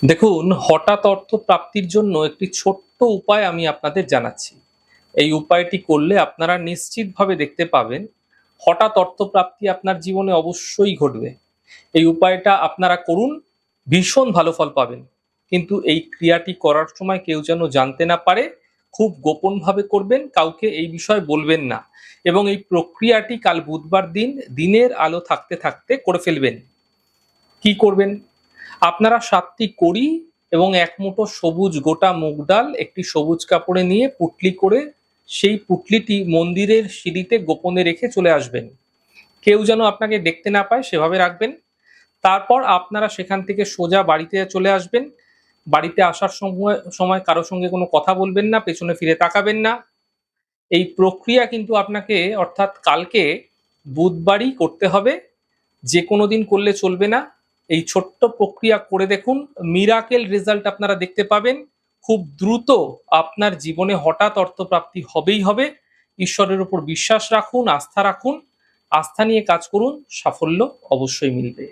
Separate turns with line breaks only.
দেখুন, হঠাৎ অর্থ প্রাপ্তির জন্য একটি ছোট্ট উপায় আমি আপনাদের জানাচ্ছি। এই উপায়টি করলে আপনারা নিশ্চিতভাবে দেখতে পাবেন, হঠাৎ অর্থপ্রাপ্তি আপনার জীবনে অবশ্যই ঘটবে। এই উপায়টা আপনারা করুন, ভীষণ ভালো ফল পাবেন। কিন্তু এই ক্রিয়াটি করার সময় কেউ যেন জানতে না পারে, খুব গোপনভাবে করবেন, কাউকে এই বিষয়ে বলবেন না। এবং এই প্রক্রিয়াটি কাল বুধবার দিন, দিনের আলো থাকতে থাকতে করে ফেলবেন। কি করবেন? আপনারা ৭ টি কড়ি এবং ১ মুঠো সবুজ গোটা মুগ ডাল একটি সবুজ কাপড়ে নিয়ে পুঁটলি করে সেই পুঁটলিটি মন্দিরের সিঁড়িতে গোপনে রেখে চলে আসবেন। কেউ যেন আপনাকে দেখতে না পায় সেভাবে রাখবেন। তারপর আপনারা সেখান থেকে সোজা বাড়িতে চলে আসবেন। বাড়িতে আসার সময় কারো সঙ্গে কোনো কথা বলবেন না, পেছনে ফিরে তাকাবেন না। এই প্রক্রিয়া কিন্তু আপনাকে অর্থাৎ কালকে বুধবারই করতে হবে। যেকোনো দিন করলে চলবে না। এই ছোট্ট প্রক্রিয়া করে দেখুন, মিরাকেল রেজাল্ট আপনারা দেখতে পাবেন। খুব দ্রুত আপনার জীবনে হঠাৎ অর্থপ্রাপ্তি হবেই হবে। ঈশ্বরের উপর বিশ্বাস রাখুন, আস্থা রাখুন। আস্থা নিয়ে কাজ করুন, সাফল্য অবশ্যই মিলবে।